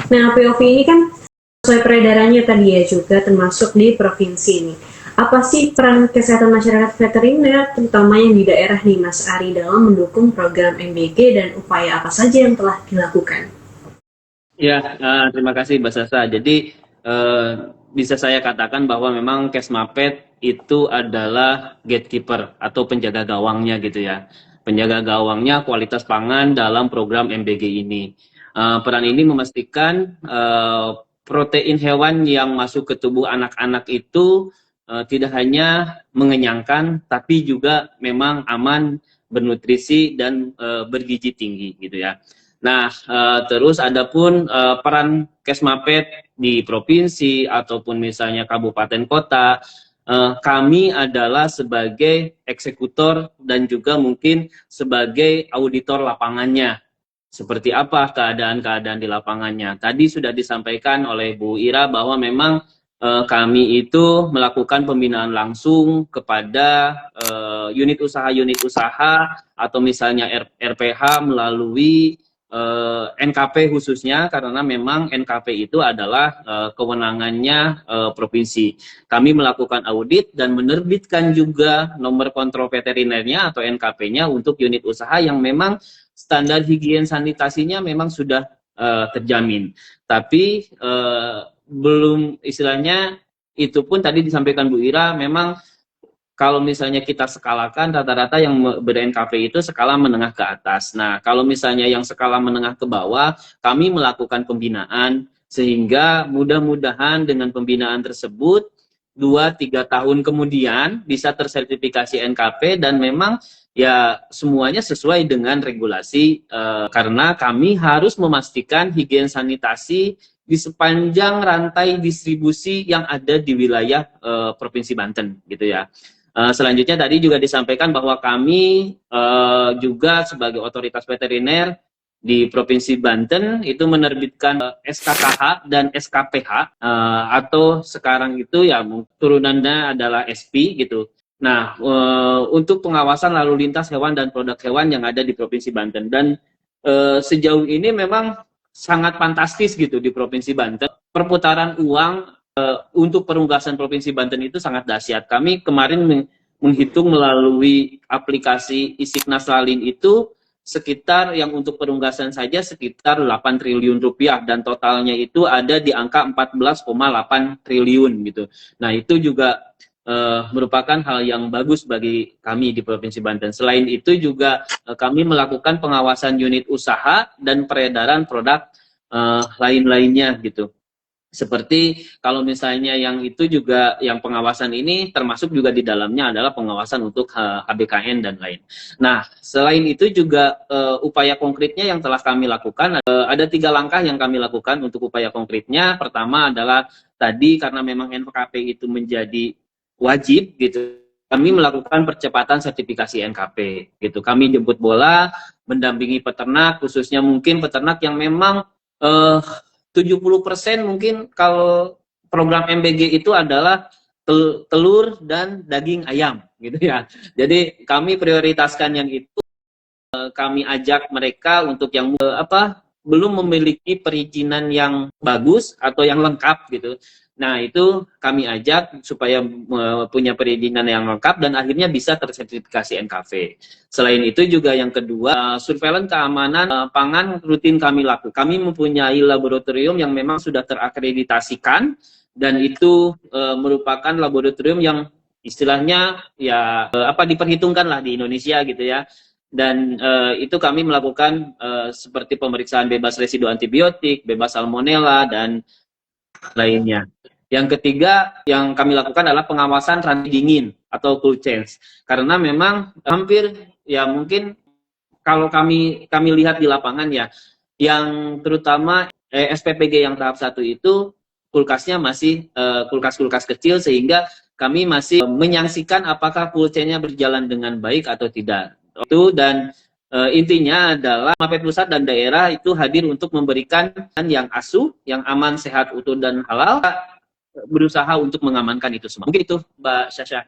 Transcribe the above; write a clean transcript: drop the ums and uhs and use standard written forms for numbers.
Nah, POV ini kan sesuai peredarannya tadi ya juga termasuk di provinsi ini. Apa sih peran kesehatan masyarakat veteriner, terutama yang di daerah nih Mas Ari dalam mendukung program MBG dan upaya apa saja yang telah dilakukan? Ya, terima kasih Mbak Sasa. Jadi bisa saya katakan bahwa memang Kesmapet itu adalah gatekeeper atau penjaga gawangnya gitu ya. Penjaga gawangnya kualitas pangan dalam program MBG ini. Peran ini memastikan protein hewan yang masuk ke tubuh anak-anak itu tidak hanya mengenyangkan, tapi juga memang aman, bernutrisi dan bergizi tinggi gitu ya. Nah, terus adapun peran Kesmapet di provinsi ataupun misalnya kabupaten kota, kami adalah sebagai eksekutor dan juga mungkin sebagai auditor lapangannya. Seperti apa keadaan-keadaan di lapangannya. Tadi sudah disampaikan oleh Bu Ira bahwa memang kami itu melakukan pembinaan langsung kepada unit usaha atau misalnya RPH melalui NKP khususnya, karena memang NKP itu adalah kewenangannya provinsi. Kami melakukan audit dan menerbitkan juga nomor kontrol veterinernya atau NKP-nya untuk unit usaha yang memang standar higien sanitasinya memang sudah terjamin. Tapi belum, istilahnya itu pun tadi disampaikan Bu Ira, memang kalau misalnya kita skalakan rata-rata yang ber-NKP itu skala menengah ke atas. Nah, kalau misalnya yang skala menengah ke bawah, kami melakukan pembinaan sehingga mudah-mudahan dengan pembinaan tersebut 2-3 tahun kemudian bisa tersertifikasi NKP dan memang ya semuanya sesuai dengan regulasi karena kami harus memastikan higien sanitasi di sepanjang rantai distribusi yang ada di wilayah Provinsi Banten gitu ya. Selanjutnya tadi juga disampaikan bahwa kami juga sebagai otoritas veteriner di Provinsi Banten itu menerbitkan SKKH dan SKPH atau sekarang itu ya turunannya adalah SP gitu. Nah, untuk pengawasan lalu lintas hewan dan produk hewan yang ada di Provinsi Banten, dan sejauh ini memang sangat fantastis gitu di Provinsi Banten. Perputaran uang untuk perunggasan Provinsi Banten itu sangat dahsyat. Kami kemarin menghitung melalui aplikasi Isiknas Lalin itu sekitar yang untuk perunggasan saja sekitar 8 triliun rupiah dan totalnya itu ada di angka 14,8 triliun gitu. Nah, itu juga merupakan hal yang bagus bagi kami di Provinsi Banten. Selain itu juga kami melakukan pengawasan unit usaha dan peredaran produk lain-lainnya gitu. Seperti kalau misalnya yang itu juga yang pengawasan ini termasuk juga di dalamnya adalah pengawasan untuk HBKN dan lain. Nah, selain itu juga upaya konkretnya yang telah kami lakukan, ada 3 langkah yang kami lakukan untuk upaya konkretnya. Pertama adalah tadi karena memang NKP itu menjadi wajib gitu, kami melakukan percepatan sertifikasi NKP gitu. Kami jemput bola, mendampingi peternak, khususnya mungkin peternak yang memang 70% mungkin kalau program MBG itu adalah telur dan daging ayam gitu ya. Jadi kami prioritaskan yang itu, kami ajak mereka untuk yang belum memiliki perizinan yang bagus atau yang lengkap gitu. Nah, itu kami ajak supaya punya perizinan yang lengkap dan akhirnya bisa tersertifikasi NKV. Selain itu juga yang kedua, surveillance keamanan pangan rutin kami lakukan. Kami mempunyai laboratorium yang memang sudah terakreditasikan dan itu merupakan laboratorium yang istilahnya ya diperhitungkan lah di Indonesia gitu ya. Dan itu kami melakukan seperti pemeriksaan bebas residu antibiotik, bebas salmonella dan lainnya. Yang ketiga yang kami lakukan adalah pengawasan rantai dingin atau cold chain. Karena memang hampir ya mungkin kalau kami lihat di lapangan ya, yang terutama SPPG yang tahap 1 itu kulkasnya masih kulkas-kulkas kecil sehingga kami masih menyaksikan apakah cold chain-nya berjalan dengan baik atau tidak. Itu dan intinya adalah Mapet pusat dan daerah itu hadir untuk memberikan yang asuh, yang aman, sehat, utuh dan halal, berusaha untuk mengamankan itu semua. Mungkin itu Mbak Syasha.